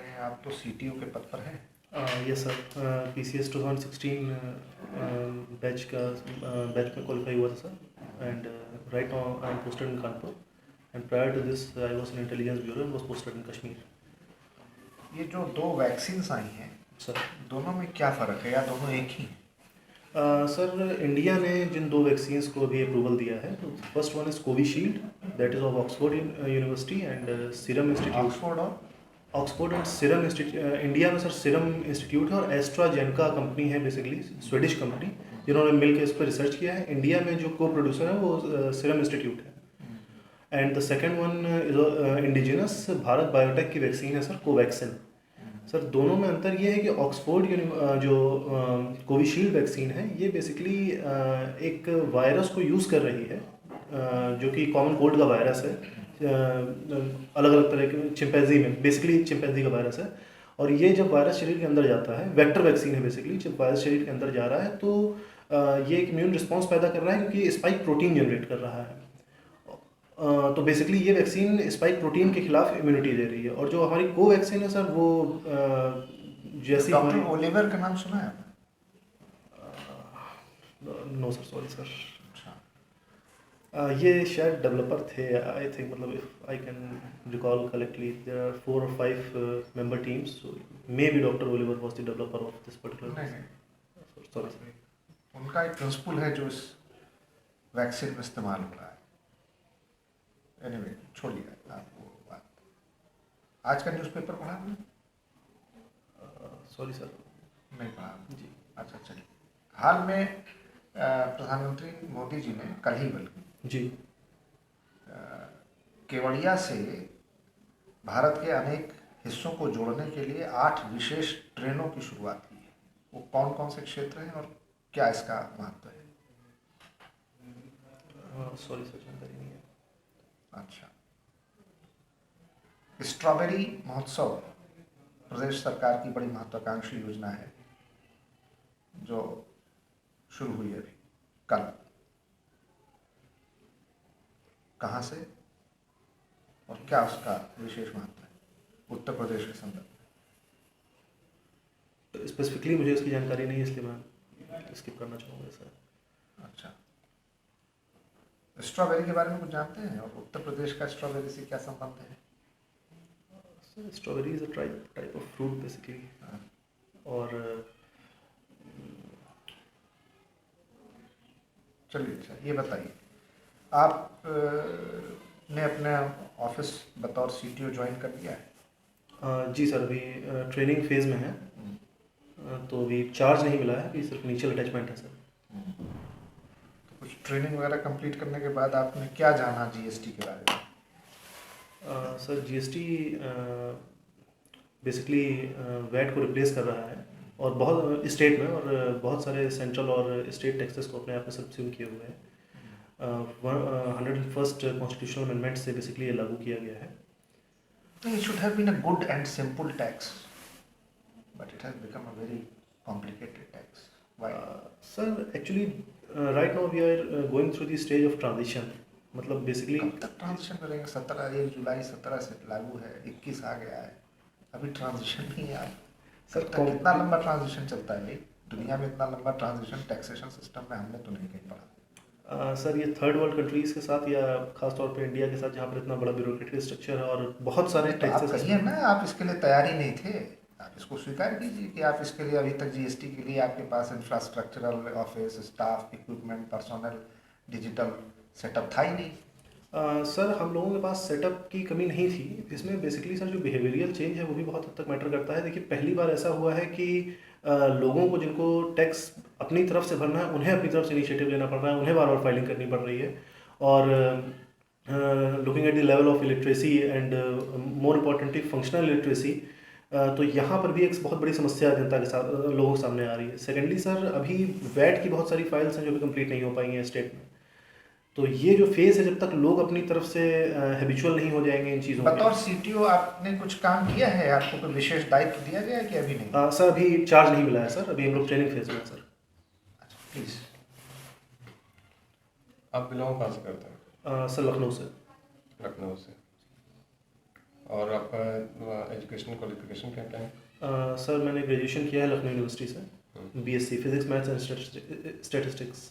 हैं, आप तो सीटीओ के पद पर हैं। यस सर, PCS 2016 बैच में क्वालिफाई हुआ था sir, and right now I am posted in Kanpur, and prior to this I was in intelligence bureau and was posted in Kashmir. ये जो 2 वैक्सीन्स आई हैं, सर दोनों में क्या फ़र्क है या दोनों एक ही हैं? सर, इंडिया ने जिन 2 वैक्सीन्स को अभी अप्रूवल दिया है, तो first one is Covishield, that is of Oxford University and Serum Institute. Oxford और Oxford and Serum Institute, India में सर सीरम इंस्टीट्यूट है, और एस्ट्राजेनेका कंपनी है, बेसिकली स्वीडिश कंपनी, जिन्होंने मिलकर इस पर रिसर्च किया है। इंडिया में जो को प्रोड्यूसर है वो सीरम इंस्टीट्यूट है। And the second one is indigenous Bharat biotech की वैक्सीन है सर, कोवैक्सिन। सर दोनों में अंतर ये है कि ऑक्सफोर्ड जो कोविशील्ड वैक्सीन है, ये बेसिकली एक वायरस को यूज़ कर रही है, जो कि कॉमन कोल्ड का वायरस है, अलग अलग तरह के चिंपैंजी में, बेसिकली चिंपैंजी का वायरस है। और ये जब वायरस शरीर के अंदर जाता है, वेक्टर वैक्सीन है बेसिकली, जब वायरस शरीर के अंदर जा रहा है तो ये एक इम्यून रिस्पॉन्स पैदा कर रहा है, क्योंकि स्पाइक प्रोटीन जनरेट कर रहा है। तो बेसिकली ये वैक्सीन स्पाइक प्रोटीन के खिलाफ इम्यूनिटी दे रही है। और जो हमारी कोवैक्सीन है सर, वो जैसी डॉक्टर ओलिवर का नाम सुना है आपने? No sir, sorry sir. अच्छा, ये शायद डेवलपर थे, आई थिंक, मतलब if I can recall correctly, there are 4 or 5 member teams, so maybe doctor Oliver was the developer of this particular. नहीं सॉरी सर। उनका एक प्रिंसिपल है जो इस वैक्सीन में इस्तेमाल हो रहा है। एनीवे, छोड़िए आप वो बात। आज का न्यूज़पेपर पढ़ा आपने? Sorry sir. नहीं पढ़ा? जी अच्छा, चलिए। हाल में प्रधानमंत्री मोदी जी ने कल ही बल्कि जी केवड़िया से भारत के अनेक हिस्सों को जोड़ने के लिए 8 विशेष ट्रेनों की शुरुआत की है। वो कौन कौन से क्षेत्र हैं और क्या इसका महत्व है? सॉरी सर, जानकारी नहीं है। अच्छा, स्ट्रॉबेरी महोत्सव प्रदेश सरकार की बड़ी महत्वाकांक्षी योजना है जो शुरू हुई है अभी कल। कहाँ से और क्या उसका विशेष महत्व है उत्तर प्रदेश के संदर्भ में? स्पेसिफिकली मुझे इसकी जानकारी नहीं है, इसलिए मैं स्किप करना चाहूँगा सर। अच्छा, स्ट्रॉबेरी के बारे में कुछ जानते हैं और उत्तर प्रदेश का स्ट्रॉबेरी से क्या संबंध है? Sir strawberry is a type of fruit basically, और चलिए, अच्छा ये बताइए, आप ने अपने ऑफिस बतौर सीटीओ ज्वाइन कर लिया है? जी सर, अभी ट्रेनिंग फेज़ में है, तो अभी चार्ज नहीं मिला है, अभी सिर्फ इनिशियल अटैचमेंट है सर। तो कुछ ट्रेनिंग वगैरह कंप्लीट करने के बाद आपने क्या जाना जीएसटी के बारे में? सर जीएसटी बेसिकली वैट को रिप्लेस कर रहा है, और बहुत स्टेट में, और बहुत सारे सेंट्रल और स्टेट टैक्सेस को अपने आप में सब्स्यूम किए हुए हैं। 101st कॉन्स्टिट्यूशनल अमेंडमेंट से बेसिकली ये लागू किया गया है। It should have been a good and simple tax, but it has become a very complicated tax. Why? Sir actually right now we are going through the stage of transition, मतलब basically कब तक transition करेंगे? 1 जुलाई 17 से लागू है, 21 आ गया है, अभी ट्रांजिशन नहीं है। सर कितना लंबा ट्रांजिशन चलता है भाई? दुनिया में इतना लंबा ट्रांजिशन टैक्सेशन सिस्टम में हमने तो नहीं कहीं पढ़ा। सर ये थर्ड वर्ल्ड कंट्रीज़ के साथ, या खास तौर पे इंडिया के साथ, जहाँ पर इतना बड़ा ब्यूरोक्रेटिक स्ट्रक्चर है और बहुत सारे तो आप टैक्सेस। कहिए ना, आप इसके लिए तैयार ही नहीं थे। आप इसको स्वीकार कीजिए कि आप इसके लिए अभी तक जीएसटी के लिए आपके पास infrastructural, office staff, equipment, personal, digital setup था ही नहीं। सर हम लोगों के पास सेटअप की कमी नहीं थी, इसमें बेसिकली सर जो बिहेवियरल चेंज है वो भी बहुत हद तक मैटर करता है। देखिए पहली बार ऐसा हुआ है कि लोगों को जिनको टैक्स अपनी तरफ से भरना है, उन्हें अपनी तरफ से इनिशिएटिव लेना पड़ रहा है, उन्हें बार बार फाइलिंग करनी पड़ रही है। और looking at the level of illiteracy and more importantly functional illiteracy, तो यहाँ पर भी एक बहुत बड़ी समस्या जनता के साथ, लोगों के सामने आ रही है। सेकेंडली सर, अभी वैट की बहुत सारी फाइल्स हैं जो भी कंप्लीट नहीं हो पाई हैं स्टेट में। तो ये जो फेज़ है, जब तक लोग अपनी तरफ से हैबिचुअल नहीं हो जाएंगे इन चीज़ों बतौर सीटीओ आपने कुछ काम किया है? आपको कोई विशेष दायित्व दिया गया है कि अभी नहीं? सर अभी चार्ज नहीं मिला है सर, अभी हम लोग ट्रेनिंग फेज में हैं सर। अच्छा, प्लीज। आप बिलोंग कहाँ से करते हैं? सर लखनऊ से। लखनऊ से। और आपका एजुकेशनल क्वालिफिकेशन क्या क्या है? सर मैंने ग्रेजुएशन किया है लखनऊ यूनिवर्सिटी से, BSc physics maths and statistics.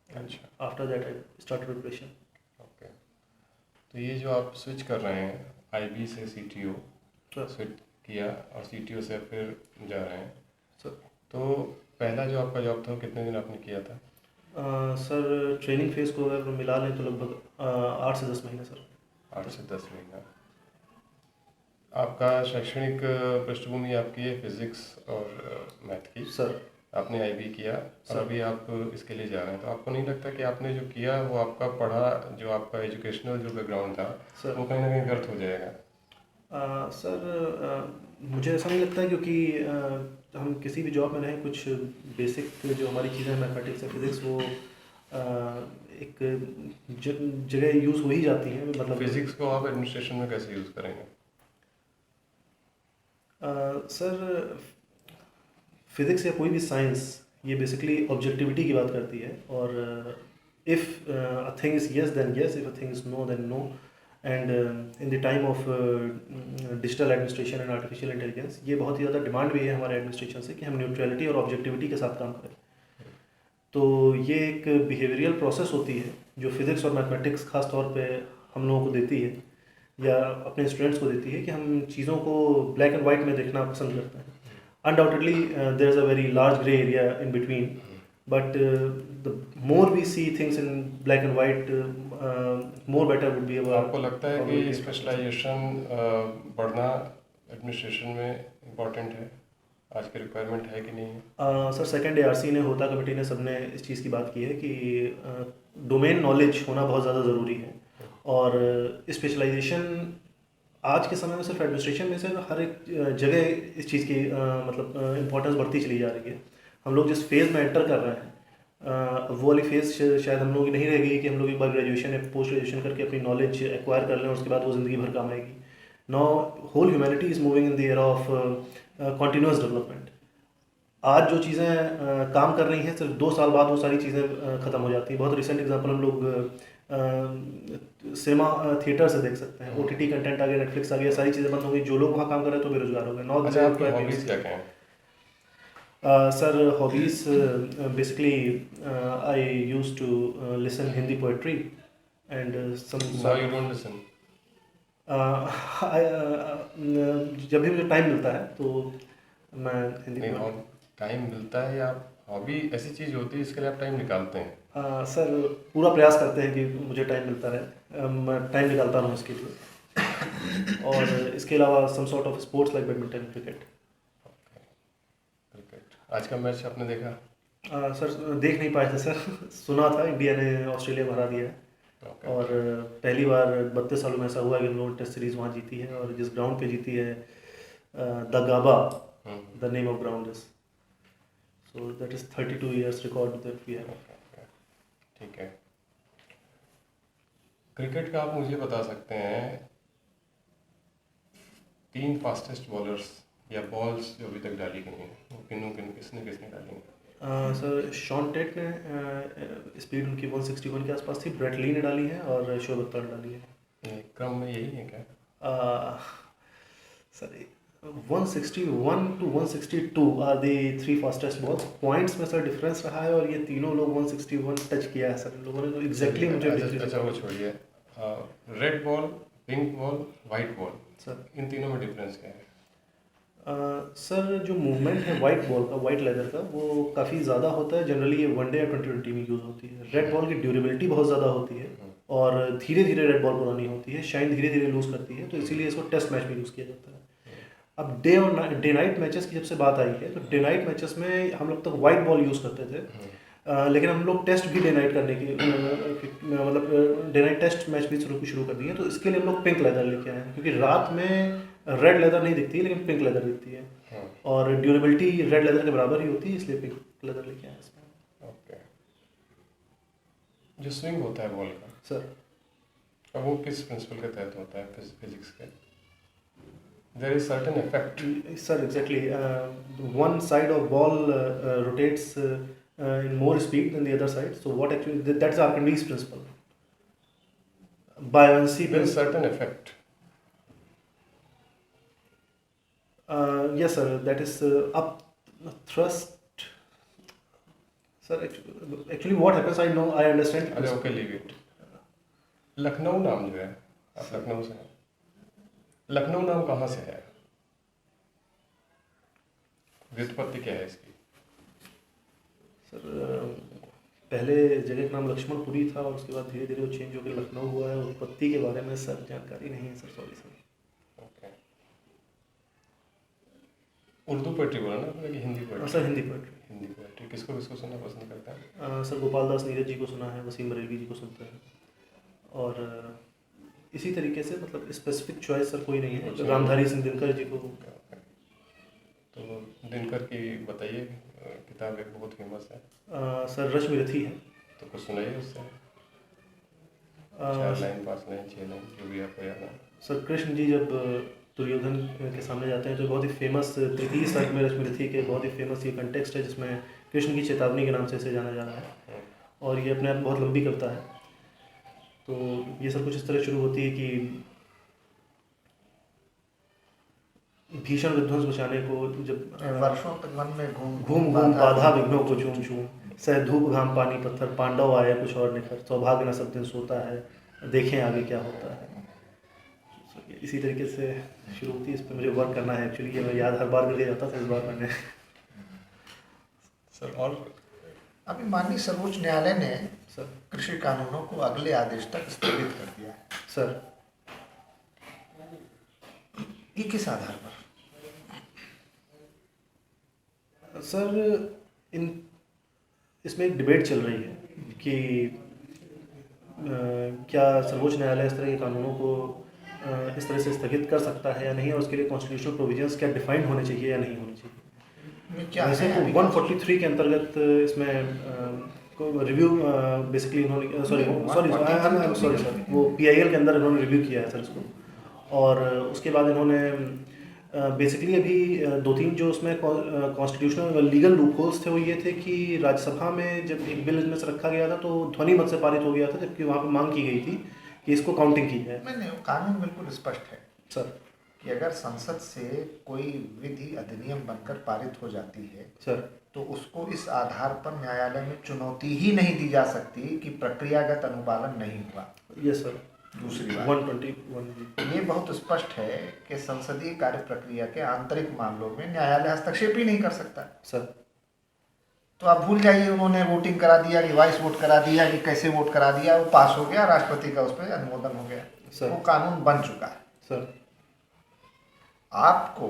अच्छा, after that I started preparation. Okay. तो ये जो आप स्विच कर रहे हैं आईबी से सीटीओ स्विच किया और सीटीओ से फिर जा रहे हैं, सर तो पहला जो आपका जॉब था वो कितने दिन आपने किया था? सर ट्रेनिंग फेज को अगर मिला लें तो लगभग 8 से 10 महीने सर। 8 से 10 महीना। आपका शैक्षणिक पृष्ठभूमि आपकी है फिजिक्स और मैथ की, सर आपने आईबी किया और सर। अभी आप इसके लिए जा रहे हैं, तो आपको नहीं लगता कि आपने जो किया वो आपका पढ़ा जो आपका एजुकेशनल जो बैकग्राउंड था सर वो कहीं ना कहीं व्यर्थ हो जाएगा? सर मुझे ऐसा नहीं लगता है, क्योंकि हम किसी भी जॉब में रहें कुछ बेसिक जो हमारी चीज़ें मैथमेटिक्स या फिजिक्स वो एक जगह यूज़ हो ही जाती हैं, मतलब फिजिक्स को आप एडमिनिस्ट्रेशन में कैसे यूज़ करेंगे? सर फिजिक्स या कोई भी साइंस ये बेसिकली ऑब्जेक्टिविटी की बात करती है, और if a thing is yes then yes, if a thing is no then no. And in the time of digital administration and artificial intelligence ये बहुत ही ज़्यादा डिमांड भी है हमारे एडमिनिस्ट्रेशन से कि हम न्यूट्रलिटी और ऑब्जेक्टिविटी के साथ काम करें। तो ये एक बिहेवियरल प्रोसेस होती है जो फिज़िक्स और मैथमेटिक्स खास तौर पे हम लोगों को देती है या अपने स्टूडेंट्स को देती है कि हम चीज़ों को ब्लैक एंड वाइट में देखना पसंद करते हैं। Undoubtedly, there is a very large gray area in between, but the more we see things in black and white, more better would be our. आपको लगता है कि स्पेशलाइजेशन बढ़ना एडमिनिस्ट्रेशन में इम्पोर्टेंट है, आज की रिक्वायरमेंट है कि नहीं है? सर सेकेंड ARC ने होता कमेटी ने सबने इस चीज़ की बात की है कि डोमेन नॉलेज होना बहुत ज़्यादा ज़रूरी है, और स्पेशलाइजेशन आज के समय में सिर्फ एडमिनिस्ट्रेशन में से हर एक जगह इस चीज़ की मतलब इम्पोर्टेंस बढ़ती चली जा रही है। हम लोग जिस फेज़ में एंटर कर रहे हैं वो वाली फेज़ शायद हम लोगों की नहीं रहेगी कि हम लोग एक बार ग्रेजुएशन या पोस्ट ग्रेजुएशन करके अपनी नॉलेज एक्वायर कर लें और उसके बाद वो ज़िंदगी भर काम आएगी। Now whole humanity is moving in the era of continuous development. आज जो चीज़ें काम कर रही हैं सिर्फ 2 साल बाद वो सारी चीज़ें ख़त्म हो जाती हैं। बहुत रिसेंट एग्जांपल हम लोग सिनेमा थिएटर से देख सकते हैं, OTT कंटेंट आ गया, नेटफ्लिक्स आ गया, सारी चीज़ें बंद हो गई, जो लोग वहाँ काम कर रहे हैं तो बेरोजगार हो गए। नॉट अच्छा, आपकी हॉबीज़ क्या क्या हैं? Sir hobbies basically I use to listen Hindi poetry and some. Now you don't listen? जब भी मुझे टाइम मिलता है तो मैं हिंदी नहीं, टाइम मिलता है या हॉबी ऐसी चीज़ होती है इसके लिए आप टाइम निकालते हैं? सर पूरा प्रयास करते हैं कि मुझे टाइम मिलता रहे, मैं टाइम निकालता रहूँ इसके लिए। और इसके अलावा some sort of sports like badminton, cricket. Cricket आज का मैच आपने देखा? सर देख नहीं पाए थे सर, सुना था इंडिया ने ऑस्ट्रेलिया को हरा दिया है, और पहली बार 32 सालों में ऐसा हुआ है कि हम लोगों ने टेस्ट सीरीज़ वहाँ जीती है, और जिस ग्राउंड पे जीती है the Gabba, the name of ground is, so that is 32 years record that we have. ठीक है। क्रिकेट का आप मुझे बता सकते हैं 3 फास्टेस्ट बॉलर्स या बॉल्स जो अभी तक डाली गई हैं वो किसने डाली हैं? सर शॉन टेट ने स्पीड उनकी 161 के आसपास थी, ब्रेट ली ने डाली है और शोएब अख्तर ने डाली है। क्रम में यही है क्या? Sir 161 to 162 are the 3 fastest balls. Points में सर डिफरेंस रहा है और ये तीनों लोग 161 टच किया है सर इन लोगों ने, तो एग्जैक्टली मुझे अच्छा वो छोड़िए, red ball, pink ball, white ball, sir इन तीनों में डिफरेंस क्या है? सर जो मूवमेंट है वाइट बॉल का, वाइट लेदर का, वो काफ़ी ज़्यादा होता है। जनरली ये वनडे या 2020 में यूज़ होती है। रेड बॉल की ड्यूरेबिलिटी बहुत ज़्यादा होती है और धीरे धीरे रेड बॉल पुरानी होती है, शाइन धीरे धीरे लूज़ करती है, तो इसीलिए इसको टेस्ट मैच में यूज़ किया जाता है। अब डे नाइट मैचेस की जब से बात आई है तो डे नाइट मैचेस में हम लोग तक वाइट बॉल यूज़ करते थे, लेकिन हम लोग टेस्ट भी डे नाइट करने की मतलब डे नाइट टेस्ट मैच भी शुरू कर दिए, तो इसके लिए हम लोग पिंक लेदर लेके आए हैं, क्योंकि रात में रेड लेदर नहीं दिखती है लेकिन पिंक लेदर दिखती है और ड्यूरेबिलिटी रेड लेदर के बराबर ही होती है, इसलिए पिंक लेदर लेके आए हैं इसमें। ओके। जो स्विंग होता है बॉल का सर, अब वो किस प्रिंसिपल के तहत होता है? फिजिक्स के? There is certain effect. Sir, exactly. One side of ball rotates in more speed than the other side. So what actually that's Archimedes principle. Buoyancy. There is certain effect. Yes, sir. That is up thrust. Sir, actually, what happens? I know. I understand. अरे okay leave it. Lucknow नाम जो है, आप लखनऊ से हैं, लखनऊ नाम कहाँ से है? व्युत्पत्ति क्या है इसकी? सर, पहले जगह का नाम लक्ष्मणपुरी था और उसके बाद धीरे धीरे वो चेंज होकर लखनऊ हुआ है। उत्पत्ति के बारे में सर जानकारी नहीं है sir, sorry sir. Okay. Urdu poetry बोला ना आपने कि Hindi poetry? Sir Hindi poetry. Hindi poetry किसको किसको सुनना पसंद करता है? सर गोपाल दास नीरज जी को सुना है, वसीम बरेलवी जी को सुनते हैं, और इसी तरीके से मतलब स्पेसिफिक चॉइस सर कोई नहीं है। रामधारी सिंह दिनकर जी को। तो दिनकर की बताइए, किताब एक बहुत फेमस है। सर रश्मिरथी है। तो कुछ सुनाइए उससे, 4 लाइन 5 लाइन 6 लाइन जो भी आपको याद है। सर कृष्ण जी जब दुर्योधन के सामने जाते हैं तो बहुत ही फेमस तृतीय सर्ग में रश्मिरथी के बहुत ही फेमस ये कंटेक्स्ट है जिसमें कृष्ण की चेतावनी के नाम से इसे जाना जा रहा है, और ये अपने आप बहुत लंबी करता है। तो ये सर कुछ इस तरह शुरू होती है कि भीषण विध्वंस बचाने को जब वर्षों तक वन में घूम घूम घूम बाधा विघ्नों को चूम चूम, सह धूप घाम पानी पत्थर, पांडव आए कुछ और निखर, सौभाग्य न सब दिन सोता है, देखें आगे क्या होता है। इसी तरीके से शुरू होती है। इस पर मुझे वर्क करना है एक्चुअली, ये मैं याद हर बार करके जाता था, इस बार मैंने सर। और अभी माननीय सर्वोच्च न्यायालय ने सर कृषि कानूनों को अगले आदेश तक स्थगित कर दिया है। सर ये किस आधार पर? सर इसमें एक डिबेट चल रही है कि क्या सर्वोच्च न्यायालय इस तरह के कानूनों को इस तरह से स्थगित कर सकता है या नहीं, और उसके लिए कॉन्स्टिट्यूशनल प्रोविजंस क्या डिफाइंड होने चाहिए या नहीं होने चाहिए। क्या वैसे है? तो 143 के अंतर्गत इसमें रिव्यू बेसिकली इन्होंने सॉरी सर वो PIL के अंदर इन्होंने रिव्यू किया है सर इसको, और उसके बाद इन्होंने बेसिकली अभी 2-3 जो उसमें कॉन्स्टिट्यूशनल लीगल लूपहोल्स थे वो ये थे कि राज्यसभा में जब एक बिल इसमें से रखा गया था तो ध्वनि मत से पारित हो गया था, जबकि वहाँ पर मांग की गई थी कि इसको काउंटिंग की जाए। नहीं, कानून बिल्कुल स्पष्ट है सर कि अगर संसद से कोई विधि अधिनियम बनकर पारित हो जाती है सर तो उसको इस आधार पर न्यायालय में चुनौती ही नहीं दी जा सकती कि प्रक्रियागत अनुपालन नहीं हुआ। Yes sir. दूसरी बात 121 ये बहुत स्पष्ट है कि संसदीय कार्य प्रक्रिया के आंतरिक मामलों में न्यायालय हस्तक्षेप ही नहीं कर सकता सर। तो आप भूल जाइए, उन्होंने वोटिंग करा दिया कि वॉइस वोट करा दिया कि कैसे वोट करा दिया, वो पास हो गया, राष्ट्रपति का उस पर अनुमोदन हो गया सर। वो कानून बन चुका है सर। आपको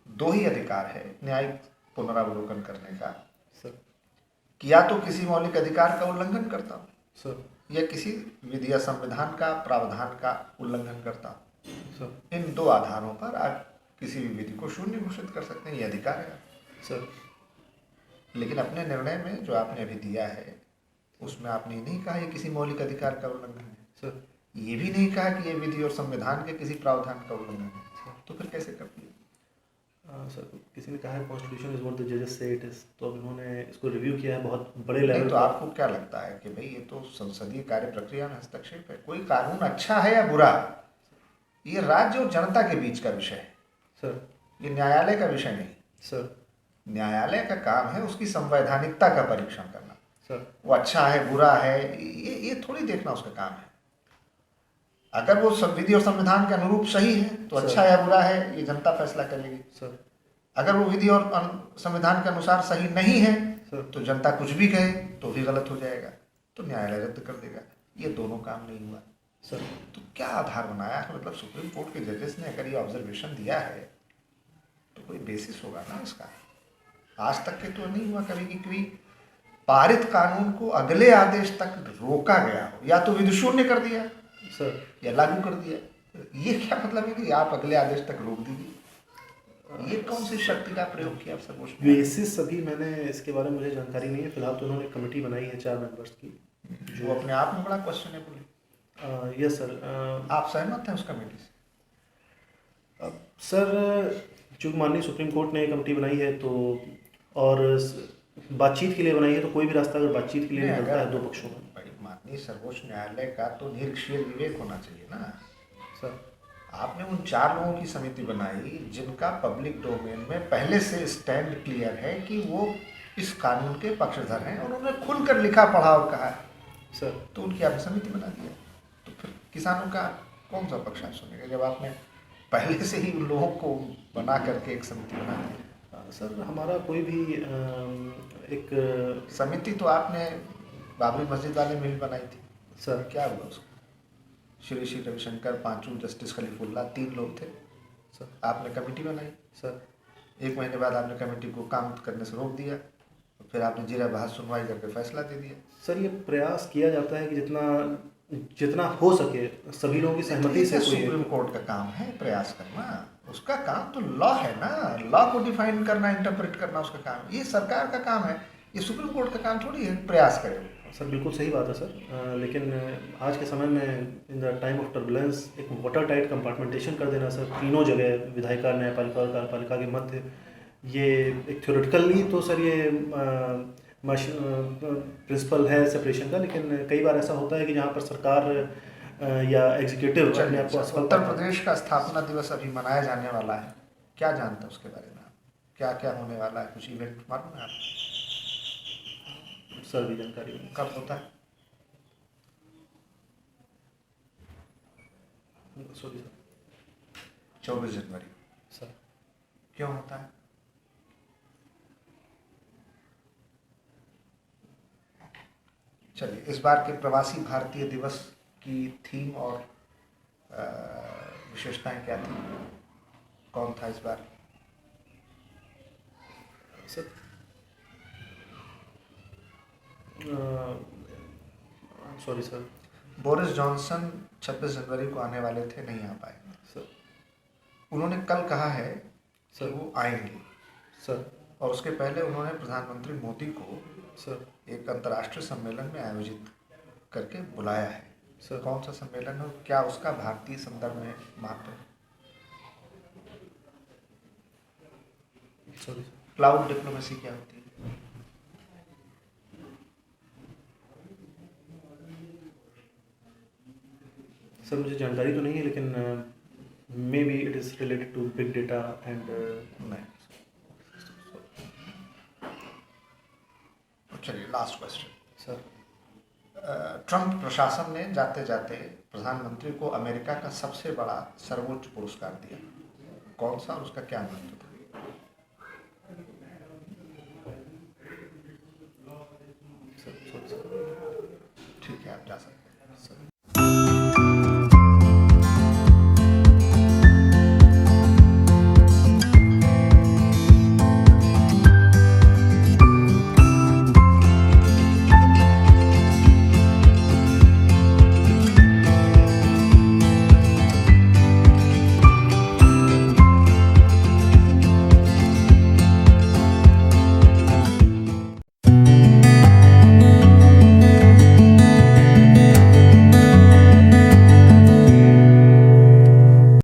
2 ही अधिकार है न्यायिक पुनरावलोकन करने का, सर कि या तो किसी मौलिक अधिकार का उल्लंघन करता हूँ सर या किसी विधि या संविधान का प्रावधान का उल्लंघन करता हूँ। सर इन 2 आधारों पर आप किसी भी विधि को शून्य घोषित कर सकते हैं, ये अधिकार है। सर। लेकिन अपने निर्णय में जो आपने अभी दिया है उसमें आपने नहीं कहा ये किसी मौलिक अधिकार का उल्लंघन है सर। ये भी नहीं कहा कि ये विधि और संविधान के किसी प्रावधान का उल्लंघन है, तो फिर कैसे कर दिया? सर किसी ने कहा है कॉन्स्टिट्यूशन इज व्हाट द जजेस से इट इज, तो अब इन्होंने इसको रिव्यू किया है बहुत बड़े नहीं, लेवल तो आपको क्या लगता है कि भाई ये तो संसदीय कार्य प्रक्रिया में हस्तक्षेप है? कोई कानून अच्छा है या बुरा, ये राज्य और जनता के बीच का विषय है सर। ये न्यायालय का विषय नहीं। सर न्यायालय का काम है उसकी संवैधानिकता का परीक्षण करना, सर। वो अच्छा है बुरा है ये थोड़ी देखना उसका काम है। अगर वो विधि और संविधान के अनुरूप सही है तो अच्छा या बुरा है ये जनता फैसला करेगी। सर अगर वो विधि और संविधान के अनुसार सही नहीं है सर। तो जनता कुछ भी कहे तो भी गलत हो जाएगा, तो न्यायालय रद्द कर देगा। ये दोनों काम नहीं हुआ सर। तो क्या आधार बनाया है? मतलब सुप्रीम कोर्ट के जजेस ने अगर ये ऑब्जर्वेशन दिया है तो कोई बेसिस होगा ना इसका। आज तक के तो नहीं हुआ कभी कि कोई पारित कानून को अगले आदेश तक रोका गया हो, या तो विधि शून्य कर दिया सर या लागू कर दिया। ये क्या मतलब है कि आप अगले आदेश तक रोक दीजिए? ये कौन सी शक्ति का प्रयोग किया सर्वोच्च न्यायालय? बेसिस अभी मैंने इसके बारे में मुझे जानकारी नहीं है। फिलहाल तो उन्होंने कमेटी बनाई है 4 मेंबर्स की, जो अपने आप में बड़ा क्वेश्चनेबल है। Yes sir. आप सहमत हैं उस कमेटी से? सर चूँकि माननीय सुप्रीम कोर्ट ने कमेटी बनाई है तो और बातचीत के लिए बनाई है, तो कोई भी रास्ता अगर बातचीत के लिए निकलता है 2 पक्षों में। माननीय सर्वोच्च न्यायालय का तो निरीक्षीय विवेक होना चाहिए ना सर। आपने उन 4 लोगों की समिति बनाई जिनका पब्लिक डोमेन में पहले से स्टैंड क्लियर है कि वो इस कानून के पक्षधर हैं, और उन्होंने खुलकर लिखा पढ़ा और कहा है, सर तो उनकी आपने समिति बना दिया। तो फिर किसानों का कौन सा पक्ष आप सुनेगा जब आपने पहले से ही उन लोगों को बना करके एक समिति बना दी। सर हमारा कोई भी एक समिति तो आपने बाबरी मस्जिद वाले में भी बनाई थी, सर क्या हुआ उसका? श्री श्री रविशंकर, पांचू, जस्टिस खलीफुल्ला, 3 लोग थे, सर आपने कमेटी बनाई, सर 1 महीने बाद आपने कमेटी को काम करने से रोक दिया, फिर आपने जीरा बहस सुनवाई करके फैसला दे दिया। सर ये प्रयास किया जाता है कि जितना जितना हो सके सभी लोगों की सहमति से कोई सुप्रीम कोर्ट का काम है प्रयास करना, उसका काम तो लॉ है ना, लॉ को डिफाइन करना, इंटरप्रेट करना उसका काम, ये सरकार का काम है, ये सुप्रीम कोर्ट का काम थोड़ी है प्रयास करे। सर बिल्कुल सही बात है सर, लेकिन आज के समय में इन द टाइम ऑफ टर्बुलेंस एक वाटर टाइट कंपार्टमेंटेशन कर देना सर तीनों जगह, विधायिका, न्यायपालिका और कार्यपालिका के मध्य, ये एक थ्योरेटिकली तो सर ये प्रिंसिपल है सेपरेशन का, लेकिन कई बार ऐसा होता है कि जहाँ पर सरकार या एग्जीक्यूटिव अपने आप को उत्तर प्रदेश का स्थापना दिवस अभी मनाया जाने वाला है, क्या जानते हैं उसके बारे में आप? क्या क्या होने वाला है, कुछ इवेंट मालूम है आपको? सर भी जानकारी नहीं। कब होता है? सॉरी सर 24 जनवरी। सर क्यों होता है? चलिए, इस बार के प्रवासी भारतीय दिवस की थीम और विशेषताएं क्या थी, कौन था इस बार? Sir sorry sir Boris Johnson 26 जनवरी को आने वाले थे, नहीं आ पाए। सर उन्होंने कल कहा है कि सर वो आएंगे, सर और उसके पहले उन्होंने प्रधानमंत्री मोदी को सर एक अंतर्राष्ट्रीय सम्मेलन में आयोजित करके बुलाया है। सर कौन सा सम्मेलन है, क्या उसका भारतीय संदर्भ में महत्व है? सॉरी क्लाउड डिप्लोमेसी क्या होती है? सर मुझे जानकारी तो नहीं है, लेकिन maybe it is related to big data and नहीं। चलिए, लास्ट क्वेश्चन। सर ट्रंप प्रशासन ने जाते जाते प्रधानमंत्री को अमेरिका का सबसे बड़ा सर्वोच्च पुरस्कार दिया, कौन सा और उसका क्या महत्व था?